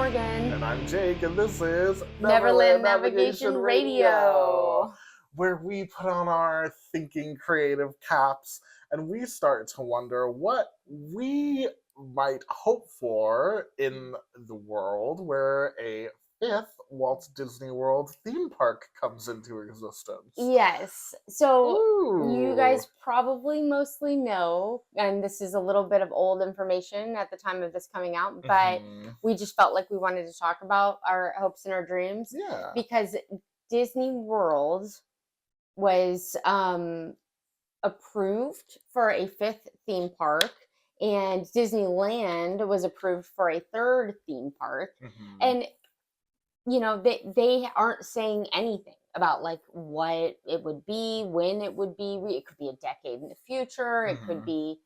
Morgan. And I'm Jake, and this is Neverland Navigation Radio, where we put on our thinking creative caps and we start to wonder what we might hope for in the world where a fifth Walt Disney World theme park comes into existence. Yes. So you Ooh. guys probably mostly know, and this is a little bit of old information at the time of this coming out, but we just felt like we wanted to talk about our hopes and our dreams. Yeah. Because Disney World was approved for a fifth theme park, and Disneyland was approved for a third theme park. And you know, they aren't saying anything about like what it would be, when it would be. It could be a decade in the future. It could be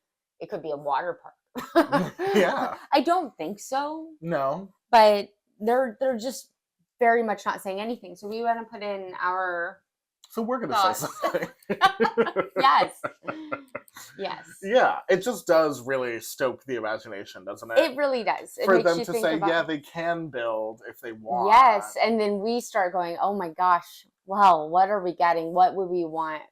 a water park. Yeah. I don't think so. No. But they're just very much not saying anything. So we want to put in our So we're going to say something. Yes. Yes. Yeah, it just does really stoke the imagination, doesn't it? It really does. It For makes them you to think say, about, yeah, they can build if they want. yes, and then we start going, oh my gosh, well, what are we getting? What would we want?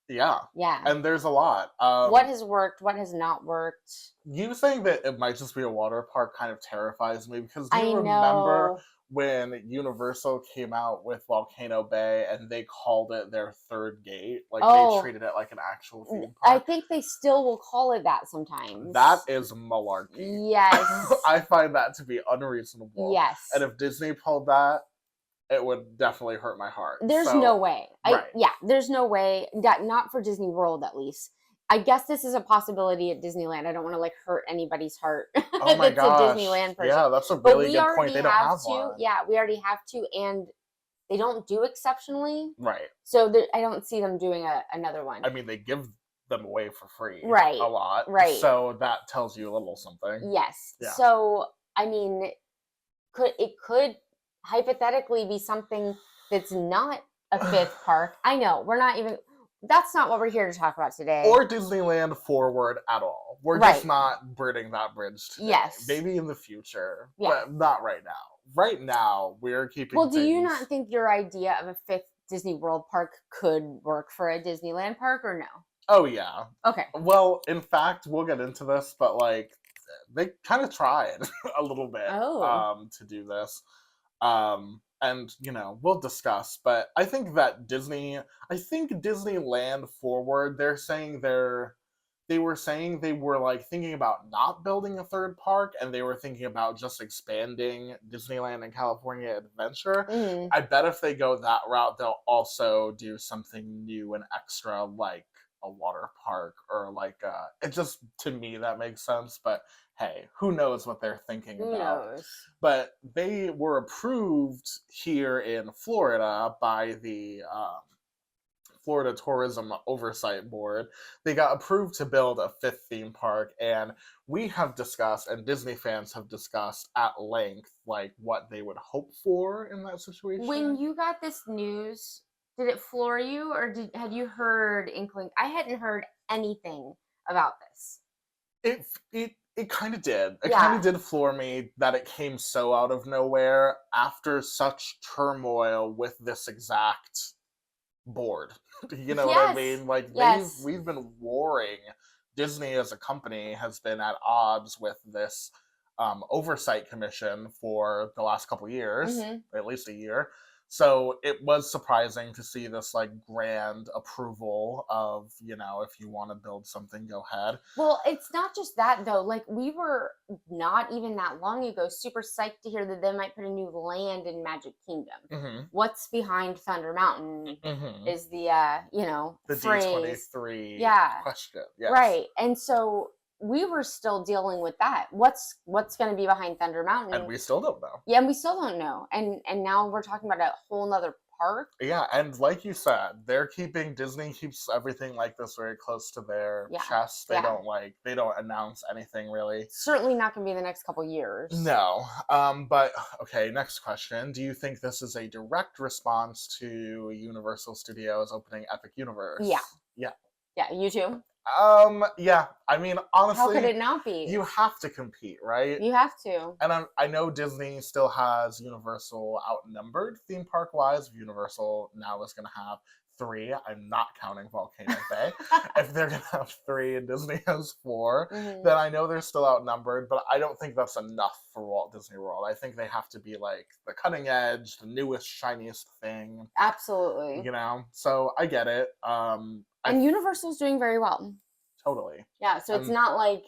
Yeah. Yeah. And there's a lot. What has worked? What has not worked? You saying that it might just be a water park kind of terrifies me, because do you I remember know. when Universal came out with Volcano Bay and they called it their third gate? Like, Oh. they treated it like an actual theme I park. think they still will call it that sometimes. That is malarkey. Yes. I find that to be unreasonable. Yes. And if Disney pulled that, it would definitely hurt my heart. There's no way. Right. There's no way. Not for Disney World, at least. I guess this is a possibility at Disneyland. I don't want to like hurt anybody's heart. Oh my that's gosh. a Disneyland person. Yeah, that's a really we good already point. They don't have to. one. Yeah, we already have to, and they don't do exceptionally. Right. So I don't see them doing another one. I mean, they give them away for free. Right. A lot. Right. So that tells you a little something. Yes. Yeah. So I mean, it could hypothetically be something that's not a fifth park. I know we're not even. That's not what we're here to talk about today. Or Disneyland forward at all. We're just not burning that bridge today. Yes. Maybe in the future, Yeah. but not right now. Right now, we're keeping Well, do you not think your idea of a fifth Disney World park could work for a Disneyland park, or no? Oh, yeah. Okay. Well, in fact, we'll get into this, but like, they kind of tried a little bit to do this. And, you know, we'll discuss, but I think that Disneyland forward, they were saying they were like thinking about not building a third park, and they were thinking about just expanding Disneyland and California Adventure. I bet if they go that route, they'll also do something new and extra, like a water park, or like it just, to me, that makes sense. But hey, who knows what they're thinking Who about. knows? But they were approved here in Florida by the Florida Tourism Oversight Board. They got approved to build a fifth theme park, and we have discussed, and Disney fans have discussed at length, like what they would hope for in that situation. When you got this news, did it floor you, or had you heard inkling? I hadn't heard anything about this. It kind of did. It kind of did floor me that it came so out of nowhere after such turmoil with this exact board. You know what I mean? Like, we've been warring. Disney as a company has been at odds with this oversight commission for the last couple years, at least a year. So it was surprising to see this like grand approval of, you know, if you want to build something, go ahead. Well, it's not just that though. Like, we were not even that long ago super psyched to hear that they might put a new land in Magic Kingdom. What's behind Thunder Mountain is the the phrase. D23 question. Yes. Right. And so we were still dealing with that. What's going to be behind Thunder Mountain? And we still don't know. Yeah, and we still don't know. And now we're talking about a whole nother park. Yeah, and like you said, Disney keeps everything like this very close to their chest. They don't announce anything really. Certainly not going to be the next couple years. No. But okay, next question. Do you think this is a direct response to Universal Studios opening Epic Universe? Yeah. Yeah. Yeah, you too? Yeah. I mean, How could honestly, it not be? you have to compete, right? You have to. And I know Disney still has Universal outnumbered theme park wise. Universal now is going to have three. I'm not counting Volcano Bay. If they're going to have three and Disney has four, then I know they're still outnumbered, but I don't think that's enough for Walt Disney World. I think they have to be like the cutting edge, the newest, shiniest thing, Absolutely. you know? So I get it. And Universal's doing very well. Totally. Yeah, so it's And not like,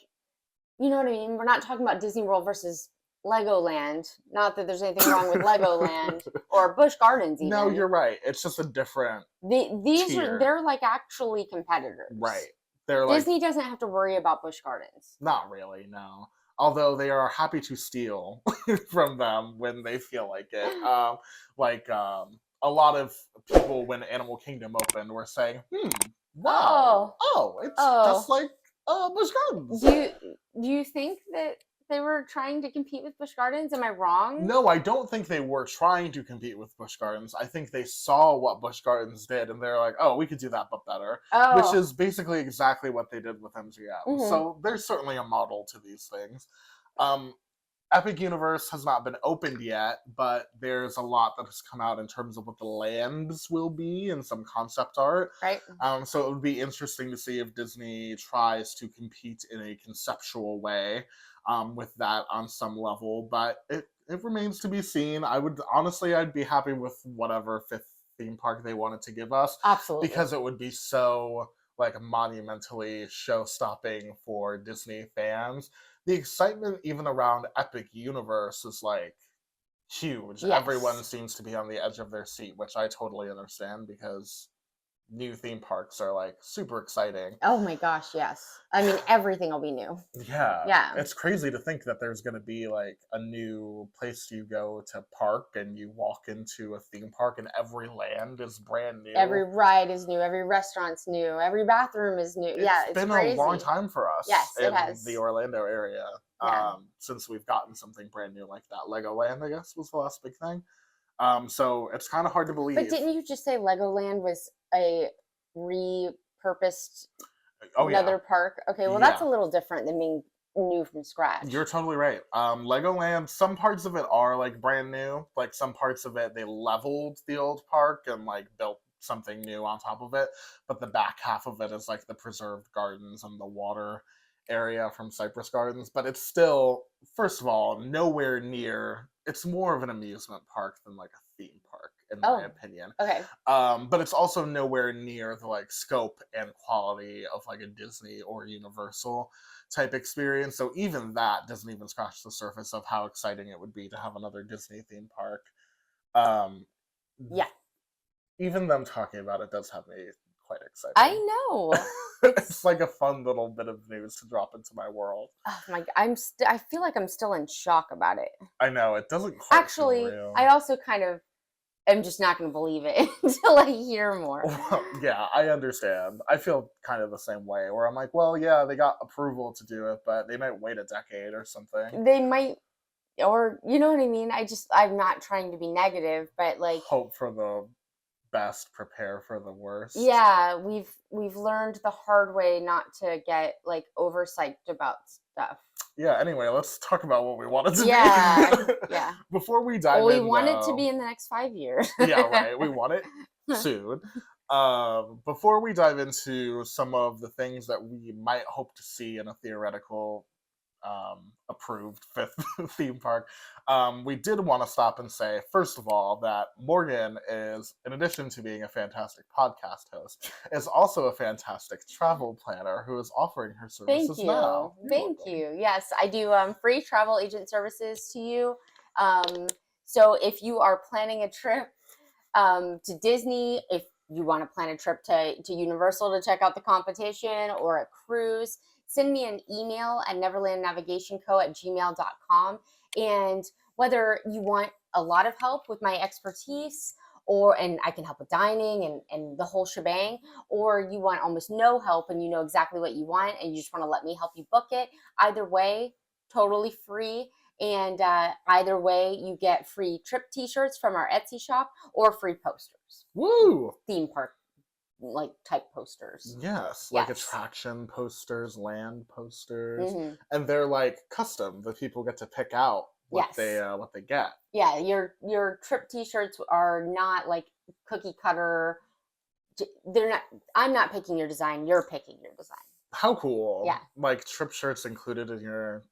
you know what I mean? We're not talking about Disney World versus Legoland. Not that there's anything wrong with Legoland or Busch Gardens no, even. you're right. It's just a different tier. They're like actually competitors. Right. They're like Disney doesn't have to worry about Busch Gardens. not really, no. Although they are happy to steal from them when they feel like it. A lot of people when Animal Kingdom opened were saying, wow, it's just like Busch Gardens. Do you think that they were trying to compete with Busch Gardens? Am I wrong? No, I don't think they were trying to compete with Busch Gardens. I think they saw what Busch Gardens did and they're like, oh, we could do that but better. Which is basically exactly what they did with MGM. So there's certainly a model to these things. Epic Universe has not been opened yet, but there's a lot that has come out in terms of what the lands will be and some concept art. Right. So it would be interesting to see if Disney tries to compete in a conceptual way with that on some level, but it remains to be seen. I'd be happy with whatever fifth theme park they wanted to give us. Absolutely. Because it would be so like monumentally show-stopping for Disney fans. The excitement even around Epic Universe is like huge. Yes. Everyone seems to be on the edge of their seat, which I totally understand because new theme parks are like super exciting. Oh my gosh, yes. I mean, everything will be new. Yeah. It's crazy to think that there's going to be like a new place you go to park and you walk into a theme park and every land is brand new. Every ride is new. Every restaurant's new. Every bathroom is new. It's been crazy. a long time for us it in has. the Orlando area since we've gotten something brand new like that. Legoland, I guess, was the last big thing. So it's kind of hard to believe. But didn't you just say Legoland was a repurposed another park? Okay, well that's a little different than being new from scratch. You're totally right. Legoland, some parts of it are like brand new. Like some parts of it, they leveled the old park and like built something new on top of it. But the back half of it is like the preserved gardens and the water area from Cypress Gardens. But it's still, first of all, nowhere near. It's more of an amusement park than like a theme park, in my opinion. Okay. But it's also nowhere near the like scope and quality of like a Disney or Universal type experience. So even that doesn't even scratch the surface of how exciting it would be to have another Disney theme park. Even them talking about it does have me quite excited. I know. It's like a fun little bit of news to drop into my world. Oh my! I feel like I'm still in shock about it. I know it doesn't quite actually. Feel real. I also kind of am just not going to believe it until I hear more. Well, yeah, I understand. I feel kind of the same way, where I'm like, well, yeah, they got approval to do it, but they might wait a decade or something. They might, or you know what I mean? I'm not trying to be negative, but like hope for the best, prepare for the worst. Yeah, we've learned the hard way not to get like overpsyched about stuff. Yeah, anyway, let's talk about what we wanted to be. Yeah. Before we dive in, we want it to be in the next 5 years. Yeah, right. We want it soon. Before we dive into some of the things that we might hope to see in a theoretical approved fifth theme park, we did want to stop and say, first of all, that Morgan is, in addition to being a fantastic podcast host, is also a fantastic travel planner who is offering her services now. Thank you. Yes, I do free travel agent services to you. So if you are planning a trip to Disney, if you want to plan a trip to Universal to check out the competition or a cruise, send me an email at neverlandnavigationco@gmail.com. And whether you want a lot of help with my expertise and I can help with dining and the whole shebang, or you want almost no help and you know exactly what you want and you just want to let me help you book it, either way, totally free. And either way, you get free trip t-shirts from our Etsy shop or free posters. Woo! Theme park like type posters. Yes, like Yes. attraction posters, land posters, Mhm. and they're like custom. The people get to pick out Yes. what they get. Yeah, your trip t-shirts are not like cookie cutter. They're not. I'm not picking your design. You're picking your design. How cool! Yeah. Like trip shirts included in your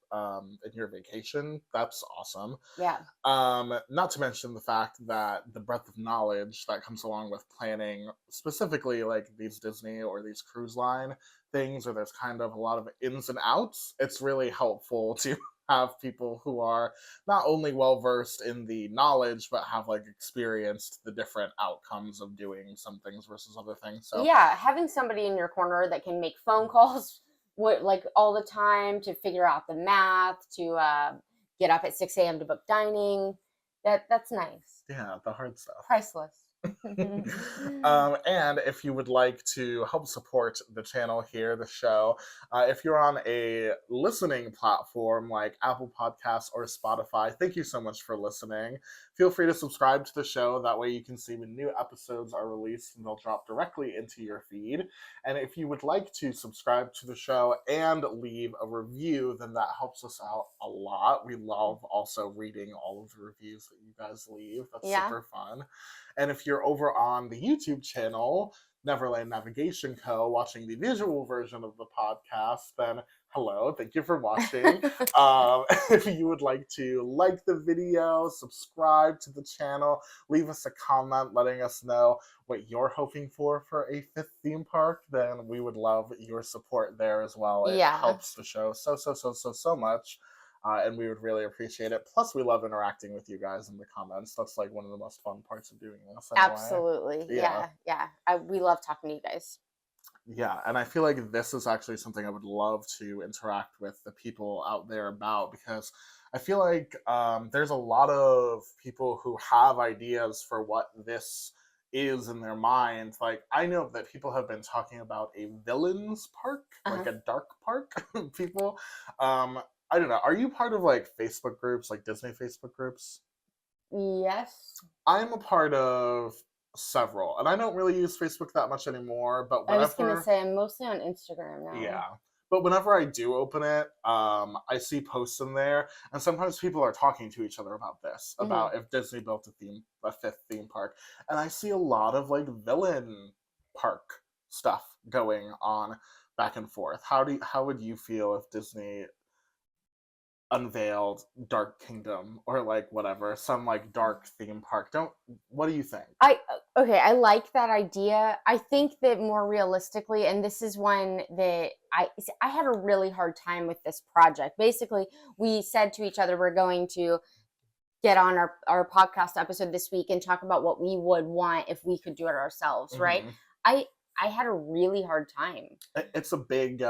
vacation. That's awesome. Yeah. Not to mention the fact that the breadth of knowledge that comes along with planning specifically like these Disney or these cruise line things, where there's kind of a lot of ins and outs. It's really helpful to have people who are not only well versed in the knowledge but have like experienced the different outcomes of doing some things versus other things. So Yeah, having somebody in your corner that can make phone calls like all the time to figure out the math, to get up at 6 a.m. to book dining. That's nice. yeah, the hard stuff. Priceless. And if you would like to help support the channel here, the show, if you're on a listening platform like Apple Podcasts or Spotify, thank you so much for listening. Feel free to subscribe to the show. That way you can see when new episodes are released and they'll drop directly into your feed. And if you would like to subscribe to the show and leave a review, then that helps us out a lot. We love also reading all of the reviews that you guys leave. That's super fun. And if you're over on the YouTube channel, Neverland Navigation Co., watching the visual version of the podcast, then hello, thank you for watching. If you would like to like the video, subscribe to the channel, leave us a comment letting us know what you're hoping for a 5th theme park, then we would love your support there as well. It helps the show so much. And we would really appreciate it. Plus, we love interacting with you guys in the comments. That's like one of the most fun parts of doing this. Anyway. Absolutely. Yeah. We love talking to you guys. Yeah, and I feel like this is actually something I would love to interact with the people out there about, because I feel like there's a lot of people who have ideas for what this is in their mind. Like, I know that people have been talking about a villains park, like a dark park. People. I don't know. Are you part of like Facebook groups, like Disney Facebook groups? Yes. I'm a part of several, and I don't really use Facebook that much anymore. But whenever, I was gonna say I'm mostly on Instagram now. Yeah, but whenever I do open it, I see posts in there, and sometimes people are talking to each other about this, about if Disney built a 5th theme park, and I see a lot of like villain park stuff going on back and forth. How would you feel if Disney unveiled Dark Kingdom or like whatever, some like dark theme park? What do you think? I like that idea. I think that more realistically, and this is one that I had a really hard time with this project. Basically, we said to each other we're going to get on our podcast episode this week and talk about what we would want if we could do it ourselves, right? I had a really hard time. It's a big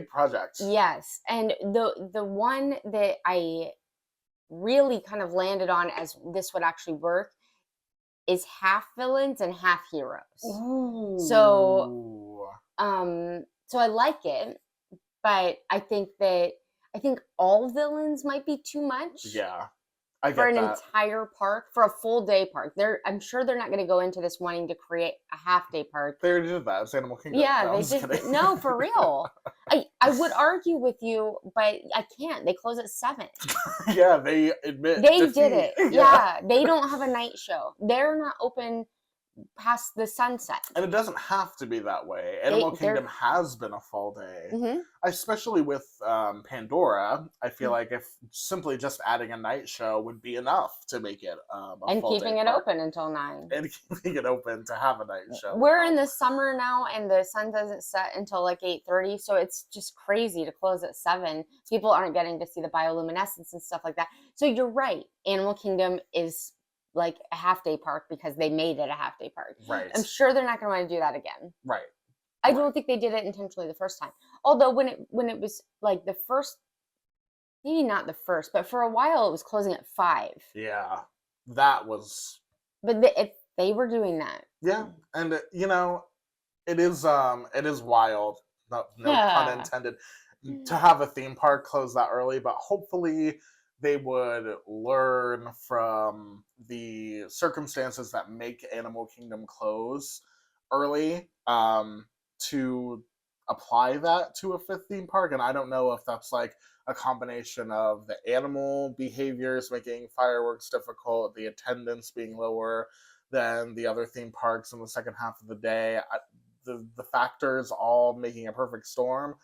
project. Yes, and the one that I really kind of landed on as this would actually work is half villains and half heroes. Ooh. So I like it, but I think all villains might be too much. Yeah. I get for an that. entire park, for a full day park. I'm sure they're not going to go into this wanting to create a half day park. They already did that. It's Animal Kingdom. Yeah, No, they just no, for real. I would argue with you, but I can't. They close at 7. Yeah, they admit they defeat. did it. Yeah, they don't have a night show. They're not open past the sunset. And it doesn't have to be that way. Animal Kingdom has been a full day. Especially with Pandora, I feel like if simply just adding a night show would be enough to make it a and full keeping day it park. open until 9. And keeping it open to have a night show. We're in the summer now, and the sun doesn't set until like 8:30, so it's just crazy to close at 7. People aren't getting to see the bioluminescence and stuff like that. So you're right. Animal Kingdom is like a half-day park because they made it a half-day park. Right. I'm sure they're not going to want to do that again. Right. I don't think they did it intentionally the first time. Although when it was like the first, maybe not the first, but for a while it was closing at 5. Yeah, that was. But they were doing that. Yeah, and it is wild. No pun intended. To have a theme park close that early, but hopefully they would learn from the circumstances that make Animal Kingdom close early, to apply that to a fifth theme park. And I don't know if that's like a combination of the animal behaviors making fireworks difficult, the attendance being lower than the other theme parks in the second half of the day. The factors all making a perfect storm.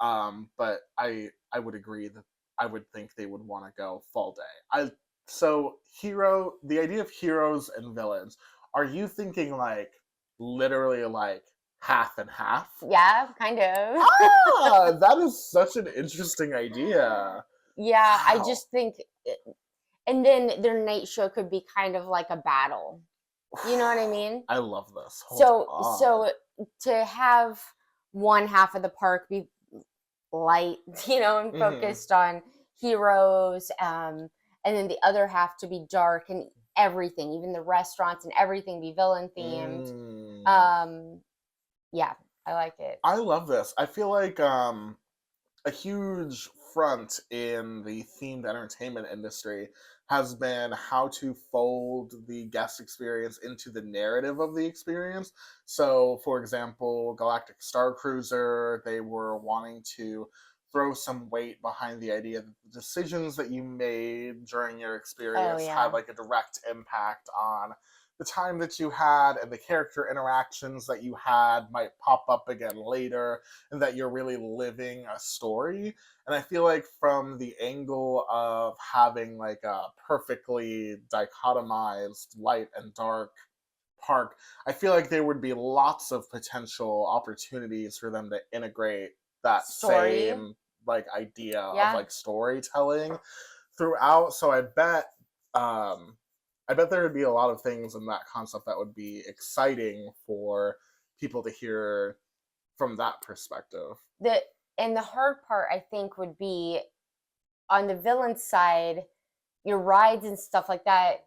But I would agree that I would think they would want to go fall day. The idea of heroes and villains. Are you thinking like literally like half and half? Yeah, kind of. That is such an interesting idea. Yeah, Wow. I just think, and then their night show could be kind of like a battle. You know what I mean? I love this. So to have one half of the park be light, and focused on heroes, and then the other half to be dark and everything, even the restaurants and everything be villain themed. Yeah, I like it. I love this. I feel like a huge front in the themed entertainment industry has been how to fold the guest experience into the narrative of the experience. So, for example, Galactic Star Cruiser, they were wanting to throw some weight behind the idea that the decisions that you made during your experience had like a direct impact on the time that you had, and the character interactions that you had might pop up again later, and that you're really living a story. And I feel like from the angle of having like a perfectly dichotomized light and dark park, I feel like there would be lots of potential opportunities for them to integrate that same like idea of like storytelling throughout. So I bet there would be a lot of things in that concept that would be exciting for people to hear from that perspective. And the hard part, I think, would be on the villain side, your rides and stuff like that.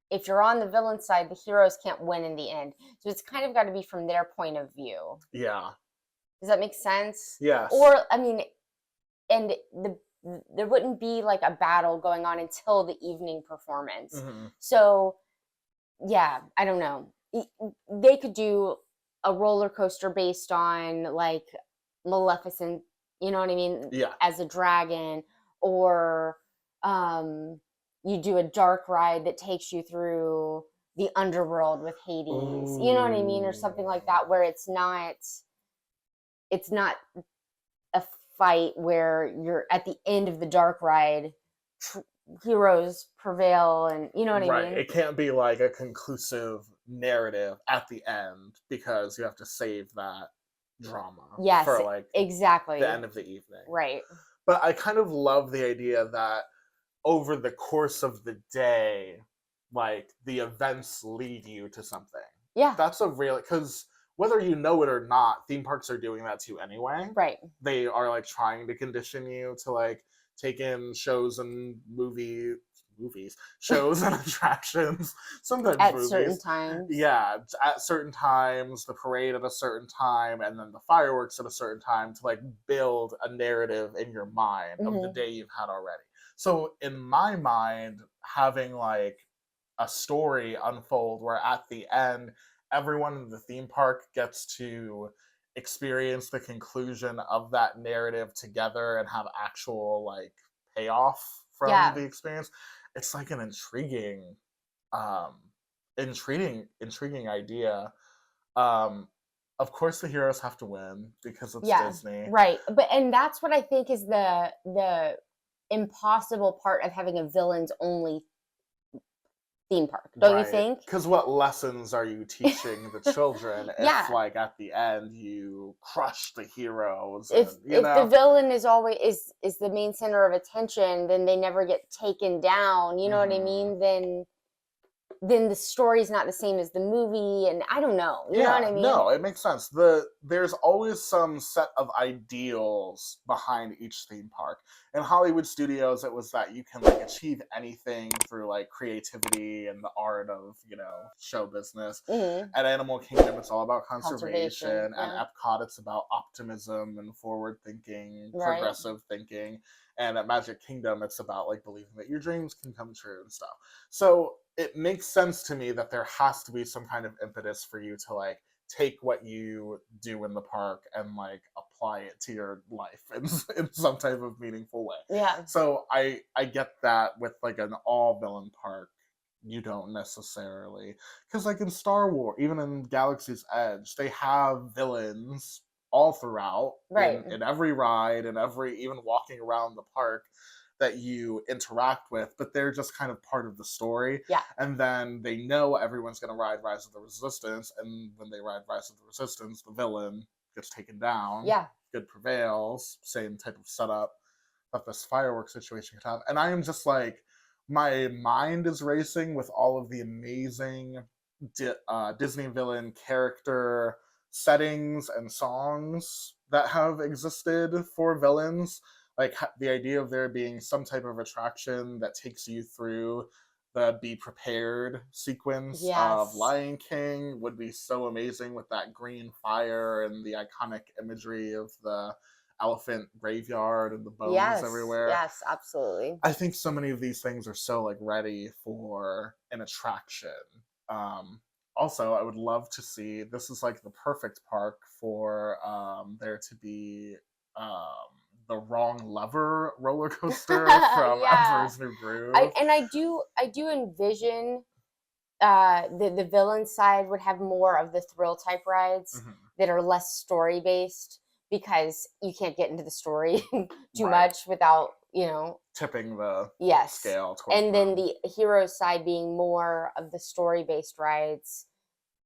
If you're on the villain side, the heroes can't win in the end. So it's kind of got to be from their point of view. Yeah. Does that make sense? Yes. Or, I mean, and there wouldn't be like a battle going on until the evening performance. So, yeah, I don't know. They could do a roller coaster based on like Maleficent, you know what I mean? Yeah. As a dragon, or you do a dark ride that takes you through the underworld with Hades. Ooh. You know what I mean? Or something like that, where it's not a fight where you're at the end of the dark ride, heroes prevail, and you know what I mean? It can't be like a conclusive narrative at the end, because you have to save that drama for like exactly the end of the evening. Right. But I kind of love the idea that over the course of the day, like the events lead you to something. Yeah. That's a real, because whether you know it or not, theme parks are doing that too anyway. Right. They are like trying to condition you to like take in shows and shows and attractions. Sometimes at movies. Certain times. Yeah, at certain times, the parade at a certain time, and then the fireworks at a certain time, to like build a narrative in your mind of the day you've had already. So in my mind, having like a story unfold where at the end, everyone in the theme park gets to experience the conclusion of that narrative together and have actual like payoff from the experience. It's like an intriguing idea. Of course the heroes have to win because it's Disney. Right. And that's what I think is the impossible part of having a villains only theme park, don't you think? Because what lessons are you teaching the children if like at the end you crush the heroes? If the villain is always is the main center of attention, then they never get taken down, you know what I mean? Then the story's not the same as the movie, and I don't know. You know what I mean? No, it makes sense. There's always some set of ideals behind each theme park. In Hollywood studios, it was that you can like achieve anything through like creativity and the art of, show business. At Animal Kingdom, it's all about conservation. At Epcot, it's about optimism and forward thinking, progressive thinking. And at Magic Kingdom, it's about like believing that your dreams can come true and stuff. So it makes sense to me that there has to be some kind of impetus for you to like take what you do in the park and like apply it to your life in some type of meaningful way. Yeah. So I get that with like an all villain park, you don't necessarily, because like in Star Wars, even in Galaxy's Edge, they have villains all throughout Right. in every ride and every even walking around the park that you interact with, but they're just kind of part of the story. Yeah. And then they know everyone's going to ride Rise of the Resistance, and when they ride Rise of the Resistance, the villain gets taken down. Yeah. Good prevails. Same type of setup that this fireworks situation could have. And I am just like, my mind is racing with all of the amazing Disney villain character settings and songs that have existed for villains. Like the idea of there being some type of attraction that takes you through the Be Prepared sequence of Yes. Lion King would be so amazing with that green fire and the iconic imagery of the elephant graveyard and the bones Yes. everywhere. Yes, absolutely. I think so many of these things are so like ready for an attraction. Also, I would love to see, this is like the perfect park for there to be the Wrong Lever roller coaster from Yeah. Emperor's New Groove. I do envision the villain side would have more of the thrill type rides Mhm. that are less story based, because you can't get into the story too Right. much without, you know, Tipping the yes. scale towards And then them. the hero side being more of the story based rides,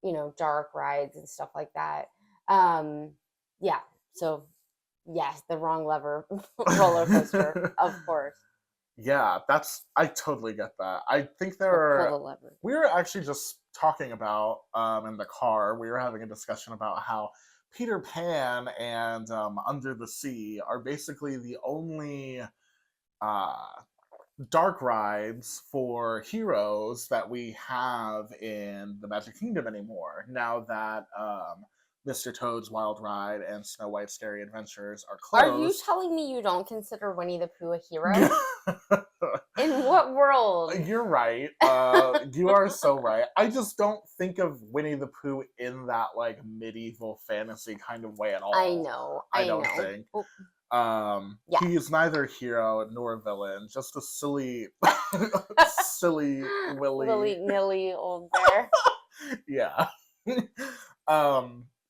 you know, dark rides and stuff like that. Yeah. So yes, the Wrong Lever roller coaster, of course. Yeah, I totally get that. I think there Or pull are, the lever. we were actually just talking about in the car, we were having a discussion about how Peter Pan and Under the Sea are basically the only uh, dark rides for heroes that we have in the Magic Kingdom anymore. Now that Mr. Toad's Wild Ride and Snow White's Scary Adventures are Are you closed. telling me you don't consider Winnie the Pooh a hero? In what world? You're right. You are so right. I just don't think of Winnie the Pooh in that like medieval fantasy kind of way at all. I know. I don't think. Oh, Yeah. He is neither hero nor villain, just a silly, silly Willy nilly old bear. Yeah.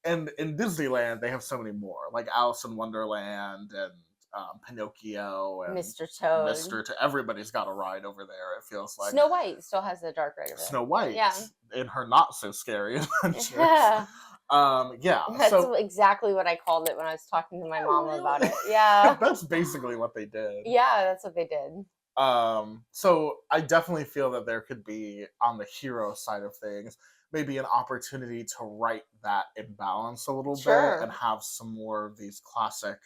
And in Disneyland, they have so many more, like Alice in Wonderland and Pinocchio and Mr. Toad. Everybody's got a ride over there. It feels like Snow White still has a dark ride over there. Snow White, Yeah. in her not so scary adventures. Yeah. Yeah. That's exactly what I called it when I was talking to my mom about it. Yeah. That's basically what they did. Yeah, that's what they did. So I definitely feel that there could be, on the hero side of things, maybe an opportunity to right that imbalance a little Sure. bit and have some more of these classic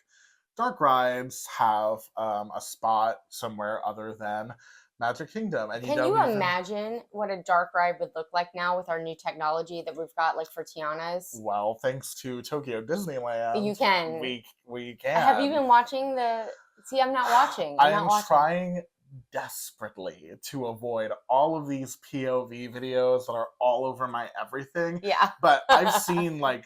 dark rides have a spot somewhere other than Magic Kingdom. And Can you imagine what a dark ride would look like now with our new technology that we've got, like for Tiana's? Well, thanks to Tokyo Disneyland, You can. We can. Have you been watching the? See, I'm not watching. I am trying desperately to avoid all of these POV videos that are all over my everything. Yeah. But I've seen like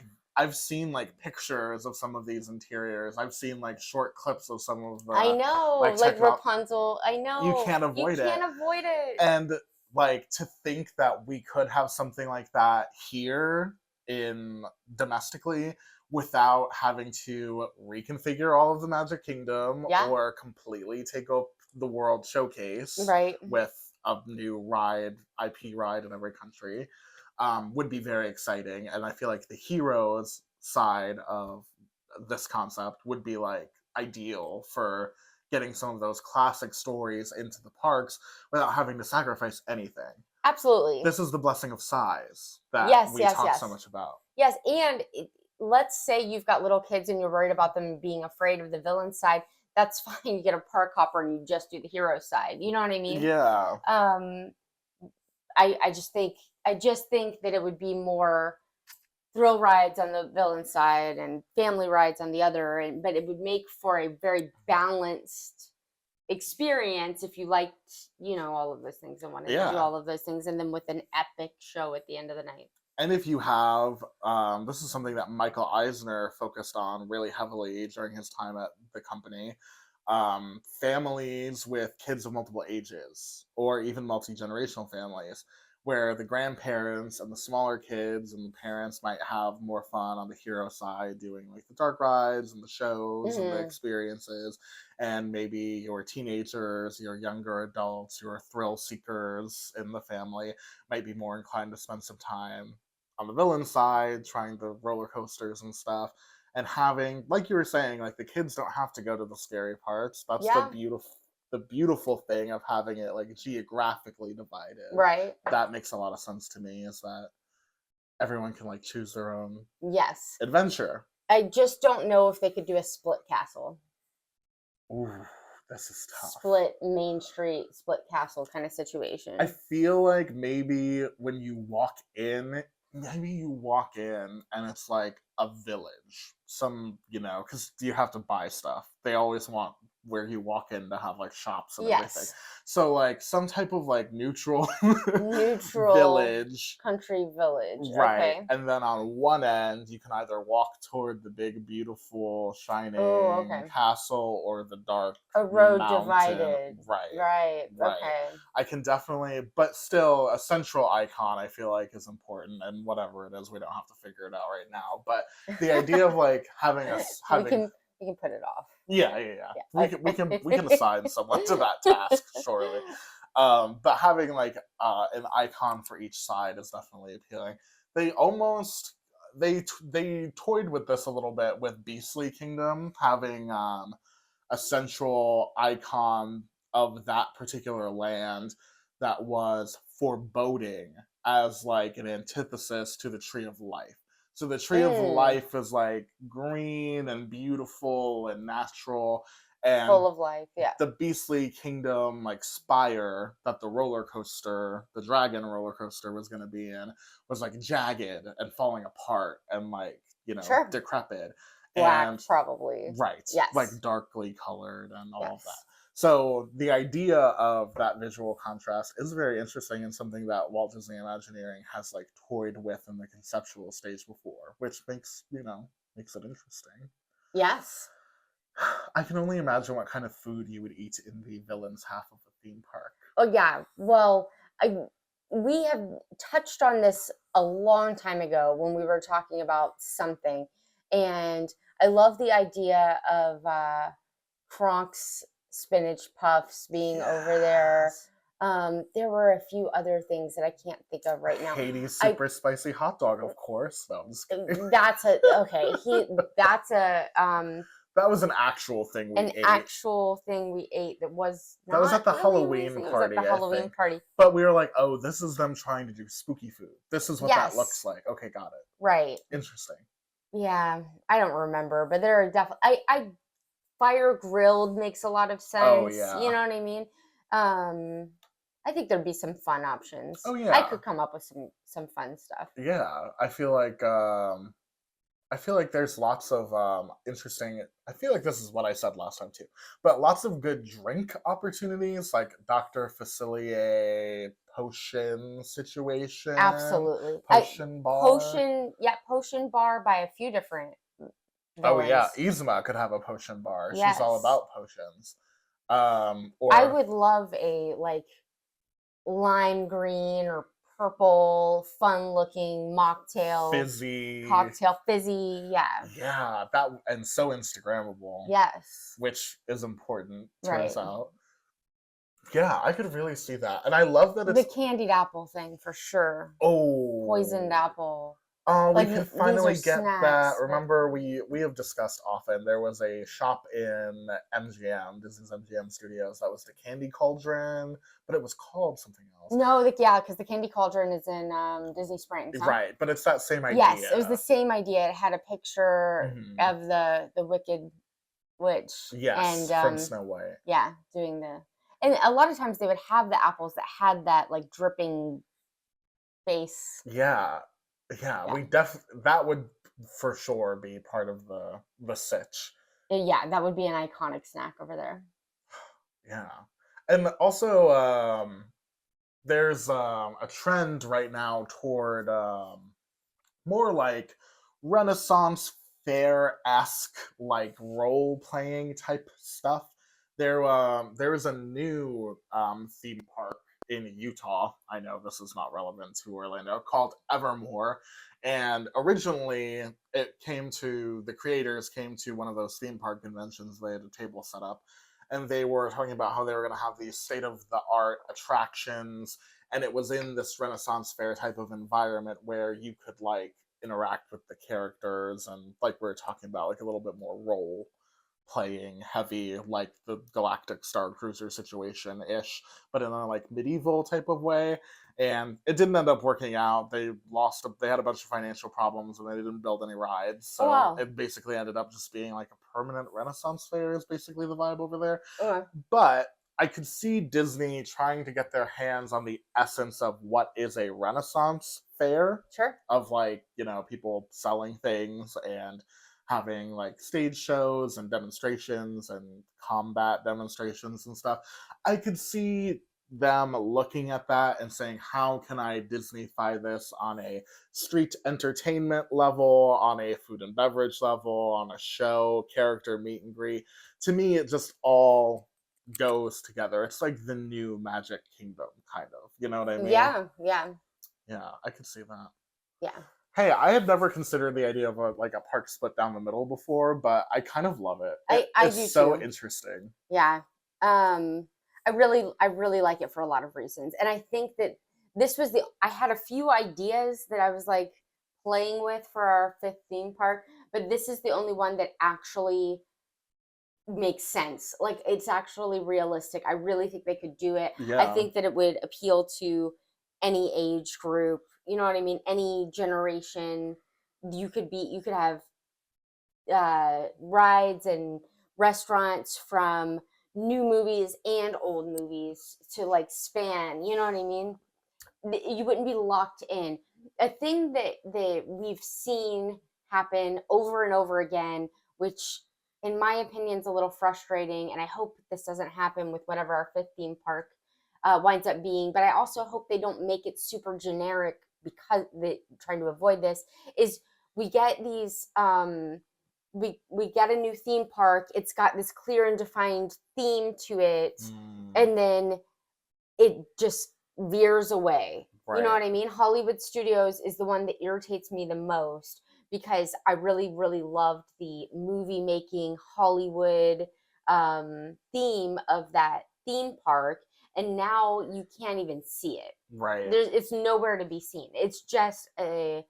pictures of some of these interiors. I've seen like short clips of some of the. I know, like Rapunzel. I know. You can't avoid it. You can't avoid it. And like, to think that we could have something like that here in domestically without having to reconfigure all of the Magic Kingdom or completely take up the World Showcase with a new ride, IP ride in every country, would be very exciting. And I feel like the heroes side of this concept would be like ideal for getting some of those classic stories into the parks without having to sacrifice anything. Absolutely. This is the blessing of size that we talk so much about. Yes, and let's say you've got little kids and you're worried about them being afraid of the villain side. That's fine. You get a park hopper and you just do the hero side. You know what I mean? Yeah. I just think that it would be more thrill rides on the villain side and family rides on the other, but it would make for a very balanced experience if you liked, all of those things and wanted to do all of those things, and then with an epic show at the end of the night. And if you have, this is something that Michael Eisner focused on really heavily during his time at the company. Families with kids of multiple ages, or even multi-generational families, where the grandparents and the smaller kids and the parents might have more fun on the hero side doing like the dark rides and the shows and the Hmm. experiences, and maybe your teenagers, your younger adults, your thrill seekers in the family might be more inclined to spend some time on the villain side trying the roller coasters and stuff, and having, like you were saying, like the kids don't have to go to the scary parts. That's Yeah. the beautiful thing of having it like geographically divided. Right. That makes a lot of sense to me, is that everyone can like choose their own Yes. adventure. I just don't know if they could do a split castle. Ooh, this is tough. Split Main Street, split castle kind of situation. I feel like maybe when you walk in, maybe you walk in and it's like a village. Some, because you have to buy stuff. They always want where you walk in to have like shops and everything. Yes. So like some type of like neutral Neutral village. country village. Right. Okay. And then on one end, you can either walk toward the big, beautiful, shining Oh, okay. castle, or the dark A road mountain. divided. Right. Right. Right. Okay. I can definitely, but still, a central icon I feel like is important, and whatever it is, we don't have to figure it out right now. But the idea of like having us having we can put it off. yeah. We can assign someone to that task, surely. But having like an icon for each side is definitely appealing. They toyed with this a little bit with Beastly Kingdom, having a central icon of that particular land that was foreboding, as like an antithesis to the Tree of Life. So the Tree of Life is like green and beautiful and natural, and Full of life, yeah. the Beastly Kingdom like spire that the dragon roller coaster was going to be in, was like jagged and falling apart and like Sure. decrepit. Black, And probably. right, Yes. like darkly colored and all of Yes. that. So the idea of that visual contrast is very interesting, and something that Walt Disney Imagineering has like toyed with in the conceptual stage before, which makes it interesting. Yes. I can only imagine what kind of food you would eat in the villain's half of the theme park. Oh yeah. Well, we have touched on this a long time ago when we were talking about something, and I love the idea of Kronk's spinach puffs being over there. There were a few other things that I can't think of right now. Hades super spicy hot dog, of course. That's that was an actual thing we ate. Actual thing we ate that was that was at the really Halloween amazing. party. It was at the Halloween party. But we were like, oh, this is them trying to do spooky food. This is what that looks like. Okay, got it. Right. Interesting. Yeah, I don't remember, but there are definitely fire grilled makes a lot of sense. Oh yeah. You know what I mean? I think there'd be some fun options. Oh yeah. I could come up with some fun stuff. Yeah, I feel like there's lots of interesting. I feel like this is what I said last time too, but lots of good drink opportunities, like Dr. Facilier potion situation. Absolutely, potion bar. Potion bar by a few different villains. Oh yeah, Yzma could have a potion bar. Yes. She's all about potions. Or I would love a like lime green or purple, fun-looking mocktail, cocktail, fizzy, yeah, that, and so Instagrammable. Yes, which is important, turns out. Yeah, I could really see that, and I love that it's the candied apple thing for sure. Oh, poisoned apple. Oh, we can finally get that. Remember, we have discussed often, there was a shop in MGM, Disney's MGM Studios, that was the Candy Cauldron, but it was called something else. No, because the Candy Cauldron is in Disney Springs. Huh? Right, but it's that same idea. Yes, it was the same idea. It had a picture of the Wicked Witch. Yes, and, from Snow White. Yeah, doing and a lot of times they would have the apples that had that like dripping face. Yeah. That would for sure be part of the sitch. Yeah, that would be an iconic snack over there. Yeah. And also there's a trend right now toward more like Renaissance fair-esque, like role-playing type stuff. There is a new theme park in Utah. I know this is not relevant to Orlando, called Evermore. And originally, the creators came to one of those theme park conventions. They had a table set up, and they were talking about how they were going to have these state of the art attractions, and it was in this Renaissance fair type of environment where you could like interact with the characters, and like we were talking about, like a little bit more role playing heavy, like the Galactic Star Cruiser situation ish, but in a like medieval type of way. And it didn't end up working out. They had a bunch of financial problems, and they didn't build any rides. Oh, So wow. it basically ended up just being like a permanent Renaissance fair is basically the vibe over there. Okay. But I could see Disney trying to get their hands on the essence of what is a Renaissance fair, Sure. of like, people selling things and having like stage shows and demonstrations and combat demonstrations and stuff. I could see them looking at that and saying, how can I Disneyfy this on a street entertainment level, on a food and beverage level, on a show, character meet and greet? To me, it just all goes together. It's like the new Magic Kingdom, kind of. You know what I mean? Yeah. Yeah, I could see that. Yeah. Hey, I had never considered the idea of a park split down the middle before, but I kind of love it. I It's do so too. interesting. Yeah. I really like it for a lot of reasons. And I think that I had a few ideas that I was like playing with for our fifth theme park, but this is the only one that actually makes sense. Like, it's actually realistic. I really think they could do it. I Yeah. think that it would appeal to any age group. You know what I mean? Any generation. You could have rides and restaurants from new movies and old movies to like span. You know what I mean? You wouldn't be locked in. A thing that we've seen happen over and over again, which in my opinion is a little frustrating, and I hope this doesn't happen with whatever our fifth theme park winds up being. But I also hope they don't make it super generic, because they trying to avoid this is we get these we get a new theme park. It's got this clear and defined theme to it, Mm, and then it just veers away. You know right. what I mean? Hollywood Studios is the one that irritates me the most, because I really, really loved the movie making Hollywood theme of that theme park, and now you can't even see it. Right. It's nowhere to be seen. It's just a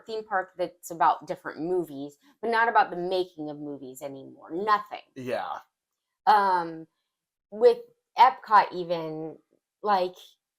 theme park that's about different movies, but not about the making of movies anymore. Nothing. Yeah. Um, with Epcot, even, like,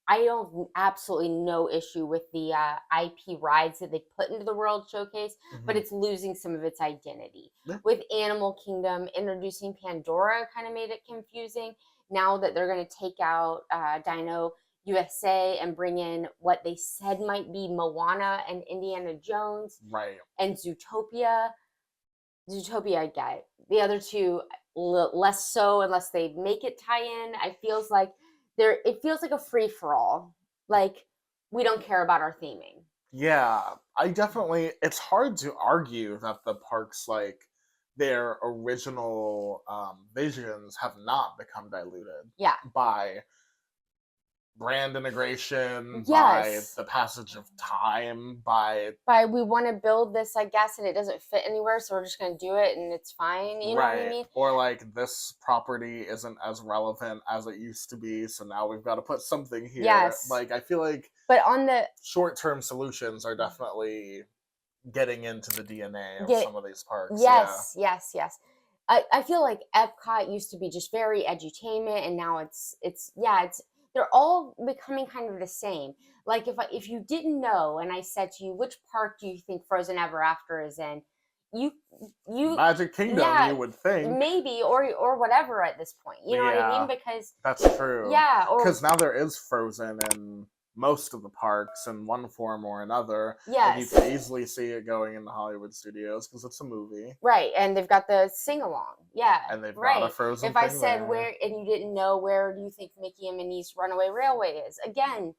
I don't absolutely no issue with the IP rides that they put into the World Showcase, but Mhm. it's losing some of its identity. Yeah. With Animal Kingdom, introducing Pandora kind of made it confusing. Now that they're going to take out Dino USA and bring in what they said might be Moana and Indiana Jones Right. and Zootopia, I get. The other two, less so, unless they make it tie in. It feels like a free for all. Like, we don't care about our theming. Yeah, it's hard to argue that the parks, like, their original visions have not become diluted Yeah. by brand integration, by Yes. the passage of time, by We want to build this, I guess, and it doesn't fit anywhere, so we're just going to do it, and it's fine. You know what I right, mean? or like this property isn't as relevant as it used to be, so now we've got to put something here. Yes. Like, I feel like But on the short-term solutions are definitely getting into the DNA of get some of these parks. yes. I feel like Epcot used to be just very edutainment, and now it's they're all becoming kind of the same. Like, if you didn't know, and I said to you, which park do you think Frozen Ever After is in? You Magic Kingdom, yeah, you would think. maybe, or whatever at this point. You know what I Yeah, mean? Because that's true. yeah, or Because now there is Frozen in most of the parks in one form or another, and you yes. can easily see it going in the Hollywood studios because it's a movie, Right, and they've got the sing along. Yeah, and they've got a right. Frozen If I thing said there. where and you didn't know, where do you think Mickey and Minnie's Runaway Railway is? Again,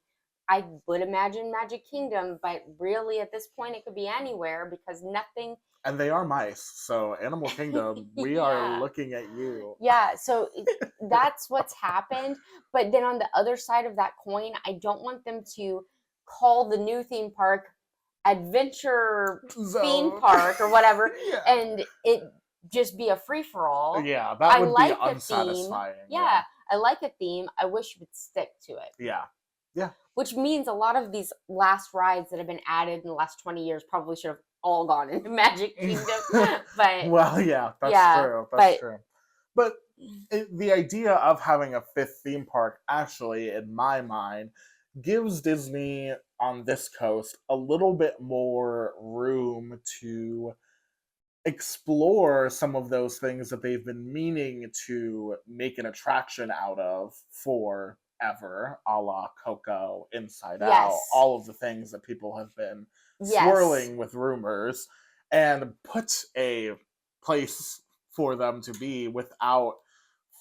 I would imagine Magic Kingdom, but really at this point it could be anywhere because nothing. And they are mice, so Animal Kingdom, we are Yeah. looking at you. Yeah, so that's what's happened. But then on the other side of that coin, I don't want them to call the new theme park Adventure Theme Zone. Park or whatever, Yeah. and it just be a free for all. Yeah, that would be a theme. unsatisfying. Yeah, I like a theme. I wish it would stick to it. Yeah. Yeah. Which means a lot of these last rides that have been added in the last 20 years probably should have all gone into Magic Kingdom. But well, yeah, that's true. That's true. But the idea of having a fifth theme park actually, in my mind, gives Disney on this coast a little bit more room to explore some of those things that they've been meaning to make an attraction out of forever, a la Coco, Inside Out, all of the things that people have been swirling with rumors, and put a place for them to be without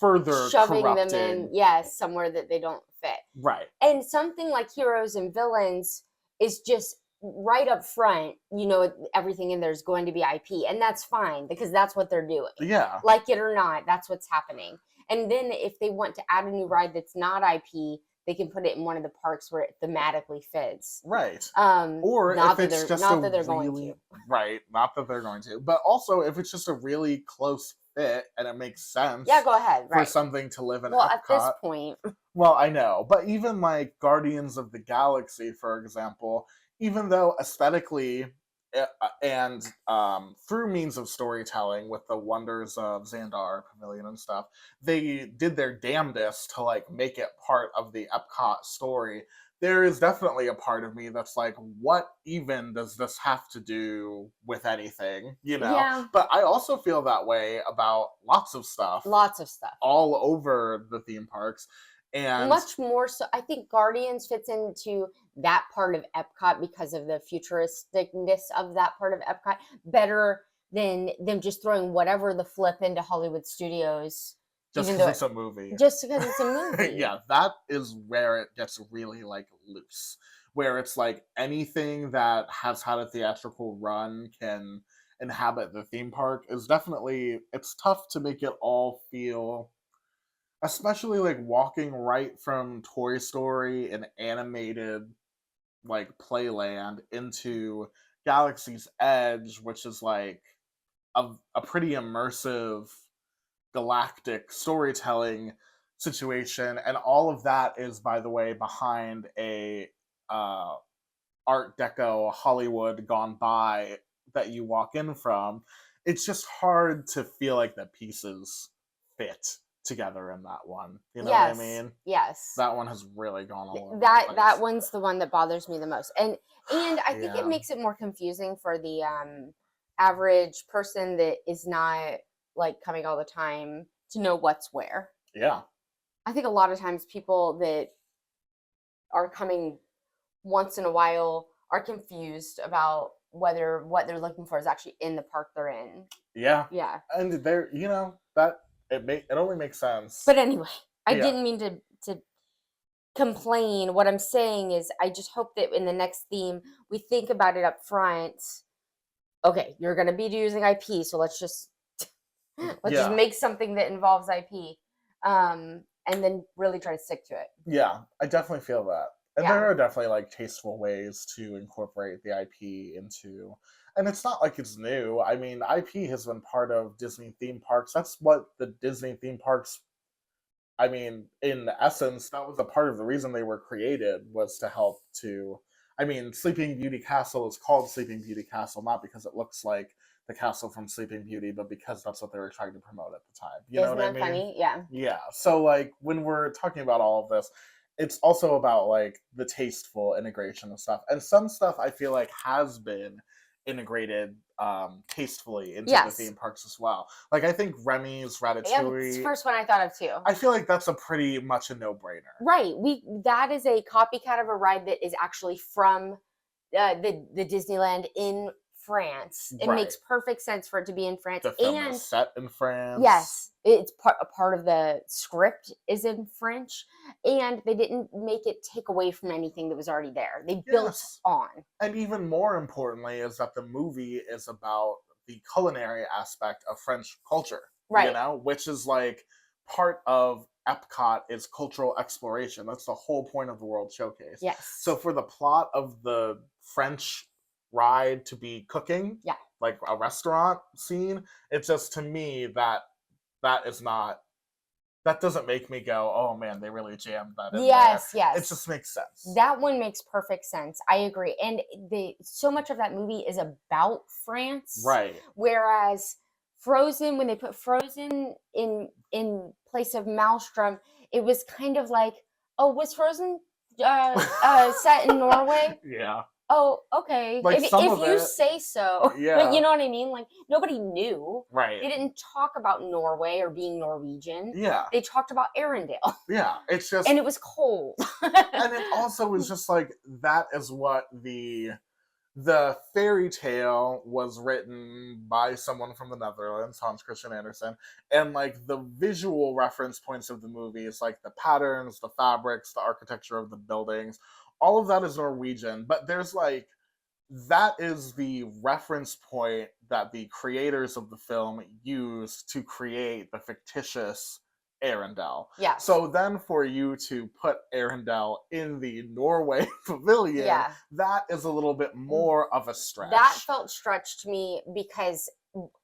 further shoving corrupting them in, somewhere that they don't fit. Right. And something like Heroes and Villains is just right up front, everything in there is going to be IP, and that's fine because that's what they're doing. Yeah. Like it or not, that's what's happening. And then if they want to add a new ride that's not IP, they can put it in one of the parks where it thematically fits. Right. Or if it's just not that they're going to. Right. Not that they're going to. But also if it's just a really close fit and it makes sense. Yeah, go ahead. For something to live in Epcot. At this point. Well, I know. But even like Guardians of the Galaxy, for example, even though aesthetically and through means of storytelling with the wonders of Xandar Pavilion and stuff, they did their damnedest to like make it part of the Epcot story. There is definitely a part of me that's like, what even does this have to do with anything? Yeah. But I also feel that way about lots of stuff all over the theme parks. And much more so, I think Guardians fits into that part of Epcot because of the futuristicness of that part of Epcot better than them just throwing whatever the flip into Hollywood Studios. Just because it's a movie. Just because it's a movie. Yeah, that is where it gets really like loose. Where it's like anything that has had a theatrical run can inhabit the theme park is definitely, it's tough to make it all feel, especially like walking right from Toy Story and animated like Playland into Galaxy's Edge, which is like a pretty immersive galactic storytelling situation, and all of that is, by the way, behind a Art Deco Hollywood gone by that you walk in from. It's just hard to feel like the pieces fit together in that one. You know what I mean? Yes. That one has really gone all over that one's the one that bothers me the most. And I think it makes it more confusing for the average person that is not like coming all the time to know what's where. Yeah. I think a lot of times people that are coming once in a while are confused about whether what they're looking for is actually in the park they're in. Yeah. Yeah. And there, that it only makes sense. But anyway, I didn't mean to complain. What I'm saying is I just hope that in the next theme we think about it up front. Okay, you're going to be using IP, so let's just make something that involves IP. And then really try to stick to it. Yeah, I definitely feel that. And there are definitely like tasteful ways to incorporate the IP into, and it's not like it's new. I mean, IP has been part of Disney theme parks. That's what the Disney theme parks, I mean, in essence, that was a part of the reason they were created, was to help to, I mean, Sleeping Beauty Castle is called Sleeping Beauty Castle, not because it looks like the castle from Sleeping Beauty, but because that's what they were trying to promote at the time. You know what I mean? Funny? Yeah. Yeah. So like when we're talking about all of this, it's also about like the tasteful integration of stuff. And some stuff I feel like has been integrated tastefully into the theme parks as well. Like I think Remy's Ratatouille. Yeah, it's the first one I thought of too. I feel like that's a pretty much a no-brainer. Right. That is a copycat of a ride that is actually from the Disneyland in France. It makes perfect sense for it to be in France. The film is set in France. Yes. it's a part of the script is in French, and they didn't make it take away from anything that was already there. They built Yes. on. And even more importantly is that the movie is about the culinary aspect of French culture, Right. which is like part of Epcot is cultural exploration. That's the whole point of the World Showcase. Yes. So for the plot of the French ride to be cooking, Yeah. like a restaurant scene, it's just, to me, that is not, that doesn't make me go, oh man, they really jammed that in Yes, there. It yes. just makes sense. That one makes perfect sense. I agree. And so much of that movie is about France. Right. Whereas Frozen, when they put Frozen in place of Maelstrom, it was kind of like, oh, was Frozen set in Norway? Yeah. Oh, okay. Like, if some if of you it, say so. yeah. You know what I mean? Like, nobody knew. Right. They didn't talk about Norway or being Norwegian. Yeah. They talked about Arendelle. Yeah. It's just, And it was cold. and it also was just like, that is what the fairy tale was written by someone from the Netherlands, Hans Christian Andersen, and like the visual reference points of the movie is like the patterns, the fabrics, the architecture of the buildings, all of that is Norwegian, but there's like, that is the reference point that the creators of the film used to create the fictitious Arendelle. Yeah. So then for you to put Arendelle in the Norway pavilion, Yeah. that is a little bit more of a stretch. That felt stretched to me because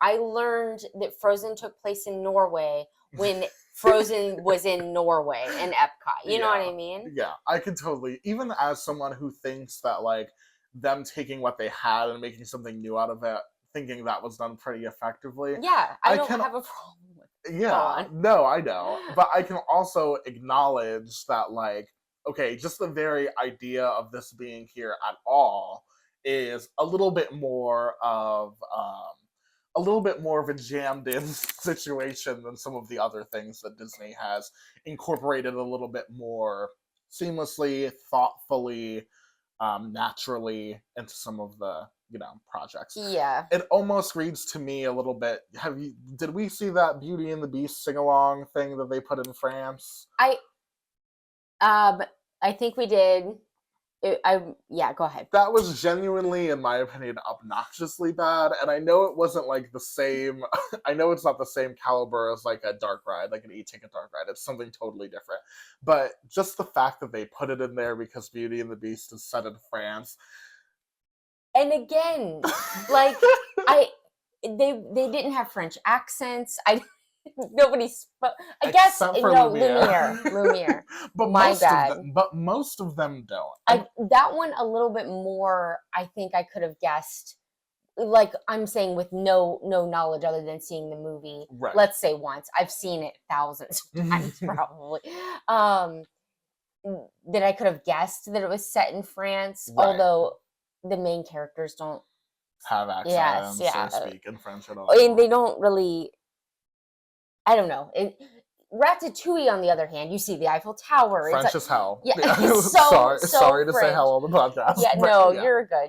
I learned that Frozen took place in Norway when Frozen was in Norway and Epcot. You know what I mean? Yeah, I could totally, even as someone who thinks that like them taking what they had and making something new out of it, thinking that was done pretty effectively. Yeah, I don't have a problem with it. Yeah, no, I know. But I can also acknowledge that, like, okay, just the very idea of this being here at all is a little bit more of a jammed in situation than some of the other things that Disney has incorporated a little bit more seamlessly, thoughtfully, naturally into some of the projects. Yeah. It almost reads to me a little bit. Did we see that Beauty and the Beast sing along thing that they put in France? I think we did. Yeah, go ahead. That was genuinely, in my opinion, obnoxiously bad, and I know it wasn't like the same. I know it's not the same caliber as like a dark ride, like an e-ticket dark ride. It's something totally different. But just the fact that they put it in there because Beauty and the Beast is set in France. And again, like they didn't have French accents. Nobody spoke. I guess no, Lumiere. But most of them don't. That one a little bit more. I think I could have guessed. Like I'm saying, with no knowledge other than seeing the movie. Right. Let's say once. I've seen it thousands of times probably. That I could have guessed that it was set in France, right. Although the main characters don't have accents or speak in French at all. And they don't really. I don't know. Ratatouille, on the other hand, you see the Eiffel Tower. French as hell. Yeah, sorry to say hell on the podcast. Yeah, no, yeah. You're good.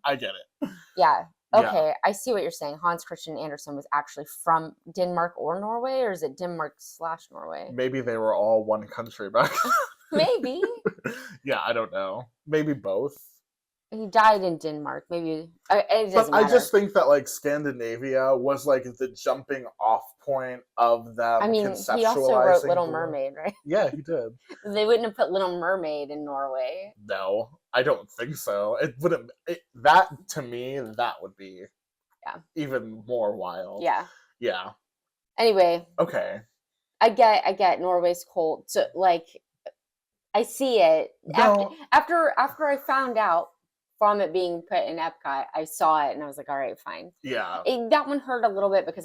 I get it. Yeah. Okay, I see what you're saying. Hans Christian Andersen was actually from Denmark or Norway, or is it Denmark/Norway? Maybe they were all one country back then. Maybe. Yeah, I don't know. Maybe both. He died in Denmark. Maybe it doesn't matter. I just think that like Scandinavia was like the jumping off point of them. I mean, conceptualizing he also wrote Little Mermaid, right? Yeah, he did. They wouldn't have put Little Mermaid in Norway. No, I don't think so. It wouldn't. That to me, that would be even more wild. Yeah. Yeah. Anyway. Okay. I get Norway's cold. So like, I see it after I found out. From it being put in Epcot, I saw it and I was like, all right, fine. Yeah. That one hurt a little bit because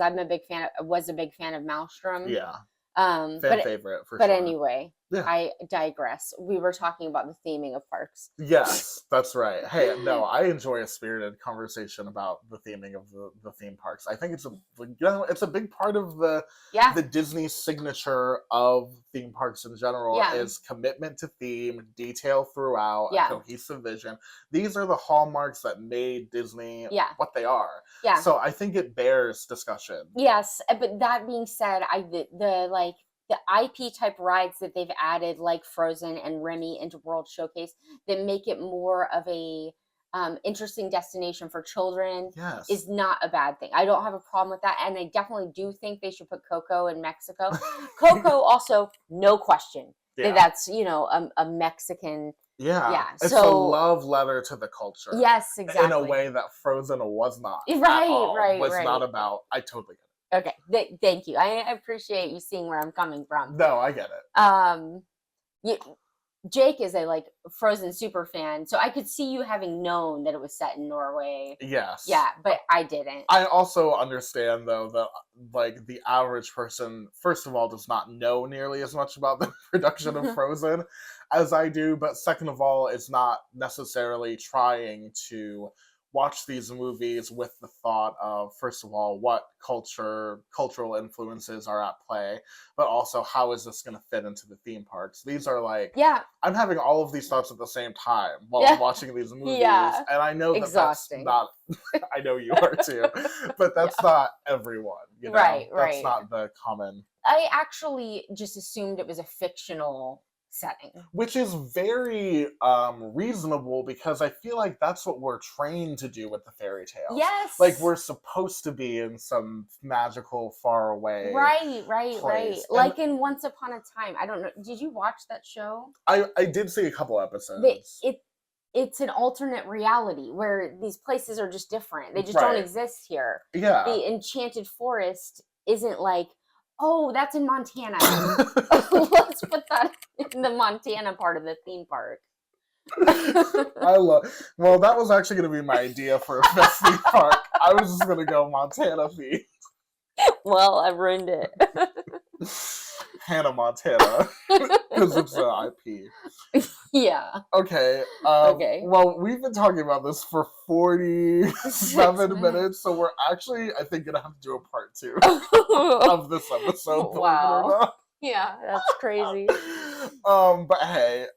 was a big fan of Maelstrom. Yeah. Favorite for sure. But anyway, Yeah. I digress. We were talking about the theming of parks. Yes, that's right. Hey, no, I enjoy a spirited conversation about the theming of the theme parks. I think it's it's a big part of Yeah. the Disney signature of theme parks in general Yeah. is commitment to theme, detail throughout, Yeah. a cohesive vision. These are the hallmarks that made Disney Yeah. what they are. Yeah. So I think it bears discussion. Yes, but that being said, the IP type rides that they've added, like Frozen and Remy into World Showcase, that make it more of a interesting destination for children Yes. is not a bad thing. I don't have a problem with that, and I definitely do think they should put Coco in Mexico. Coco also, no question, Yeah. that's a Mexican. Yeah. Yeah, It's a so love letter to the culture. yes, exactly. In a way that Frozen was not. Right, at all. right, Was right. not about. I totally get Okay, thank you. I appreciate you seeing where I'm coming from. No, I get it. Jake is a Frozen super fan, so I could see you having known that it was set in Norway. Yes. Yeah, but I didn't. I also understand though that the average person, first of all, does not know nearly as much about the production of Frozen as I do, but second of all, is not necessarily trying to watch these movies with the thought of, first of all, what cultural influences are at play, but also how is this going to fit into the theme parks. These are yeah, I'm having all of these thoughts at the same time while Yeah. I'm watching these movies, Yeah. and I know that Exhausting. that's not. I know you are too, but that's not everyone. You know? Right, That's right. not the common. I actually just assumed it was a fictional setting. Which is very reasonable because I feel like that's what we're trained to do with the fairy tales. Yes. Like we're supposed to be in some magical, far away. Right. place. Like in Once Upon a Time. I don't know. Did you watch that show? I did see a couple episodes. It's an alternate reality where these places are just different. They just don't Right. exist here. Yeah. The Enchanted Forest isn't like, oh, that's in Montana. Let's put that in the Montana part of the theme park. Well, that was actually going to be my idea for a fest theme park. I was just going to go Montana theme. Well, I ruined it. Hannah Montana. Because it's an IP. Yeah. Okay. Okay. Well, we've been talking about this for 47 minutes, so we're actually, I think, going to have to do a part 2 of this episode. Wow. Yeah, that's crazy. But hey,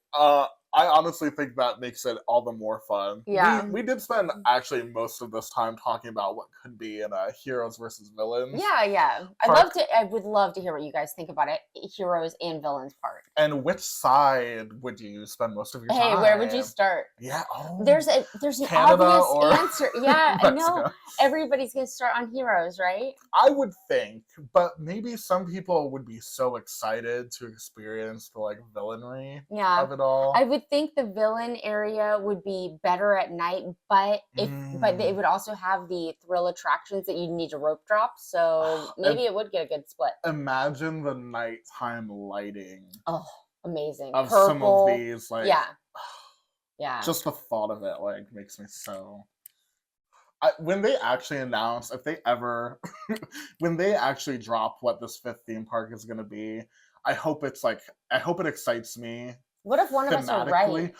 I honestly think that makes it all the more fun. Yeah. We did spend actually most of this time talking about what could be in a heroes versus villains. Yeah. I would love to hear what you guys think about it. Heroes and villains part. And which side would you spend most of your time? Hey, where would you start? Yeah. Oh. There's an Canada obvious or answer. Yeah, I know. Mexico. Everybody's gonna start on heroes, right? I would think, but maybe some people would be so excited to experience the villainry of it all. I would think the villain area would be better at night, but they would also have the thrill attractions that you'd need to rope drop, so maybe it would get a good split. Imagine the nighttime lighting. Oh, amazing. Of Purple. some of these, yeah. Just the thought of it, makes me so... when they actually announce, when they actually drop what this 5th theme park is going to be, I hope it excites me. What if one of us are right?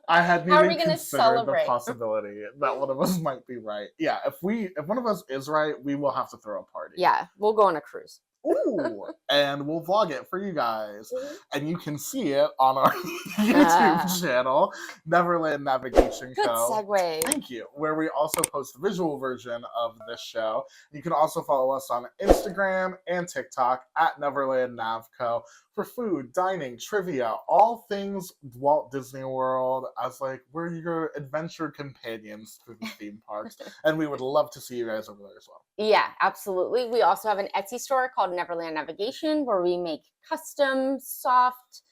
I hadn't How are even we gonna considered celebrate? the possibility that one of us might be right. Yeah, if one of us is right, we will have to throw a party. Yeah, we'll go on a cruise. Ooh, and we'll vlog it for you guys. And you can see it on our YouTube channel, Neverland Navigation Good Co. segue. Thank you. Where we also post the visual version of this show. You can also follow us on Instagram and TikTok at Neverland Navco for food, dining, trivia, all things Walt Disney World, as we're your adventure companions through the theme parks. And we would love to see you guys over there as well. Yeah, absolutely. We also have an Etsy store called Neverland Navigation where we make custom soft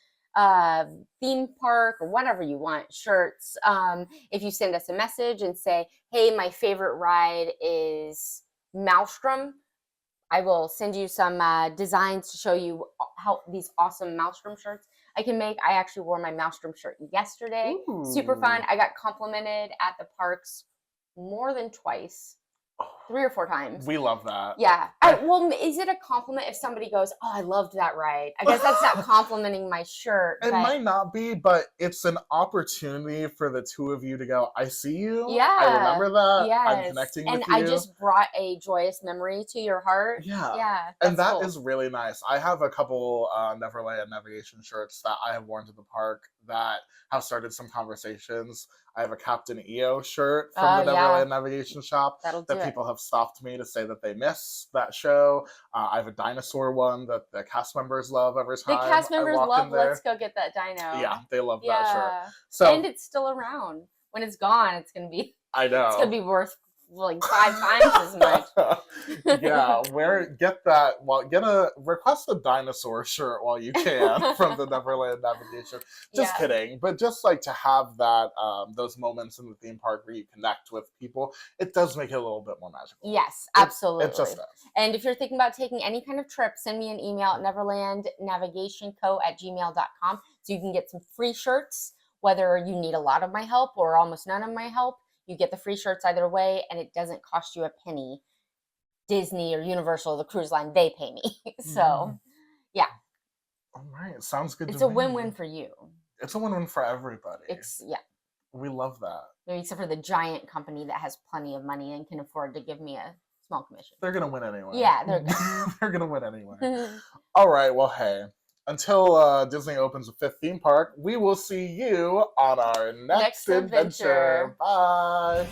theme park or whatever you want shirts. If you send us a message and say, hey, my favorite ride is Maelstrom, I will send you some designs to show you how these awesome Maelstrom shirts I can make. I actually wore my Maelstrom shirt yesterday. Ooh. Super fun. I got complimented at the parks more than twice 3 or 4 times. We love that. Yeah. Well, is it a compliment if somebody goes, "Oh, I loved that ride"? I guess that's not complimenting my shirt. It might not be, but it's an opportunity for the two of you to go, I see you. Yeah. I remember that. Yes. I'm connecting with you. And I just brought a joyous memory to your heart. Yeah. Yeah. And that cool. is really nice. I have a couple Neverland navigation shirts that I have worn to the park that have started some conversations. I have a Captain EO shirt from the Neverland Navigation Shop that people have stopped me to say that they miss that show. I have a dinosaur one that the cast members love every time. The cast members love there. Let's Go Get That Dino. Yeah, they love that shirt. So, and it's still around. When it's gone, it's going to be... I know. It's going to be worth like 5 times as much. Yeah, request a dinosaur shirt while you can from the Neverland Navigation. Just kidding, but just like to have that those moments in the theme park where you connect with people, it does make it a little bit more magical. Yes, absolutely. It just does. And if you're thinking about taking any kind of trip, send me an email at neverlandnavigationco@gmail.com so you can get some free shirts, whether you need a lot of my help or almost none of my help. You get the free shirts either way, and it doesn't cost you a penny. Disney or Universal, the cruise line, they pay me. So, yeah. All right. Sounds good. It's a win-win for you. It's a win-win for everybody. Yeah. We love that. Maybe except for the giant company that has plenty of money and can afford to give me a small commission. They're going to win anyway. Yeah, they're good. They're going to win anyway. All right. Well, hey. Until Disney opens a 5th theme park, we will see you on our next adventure. Bye.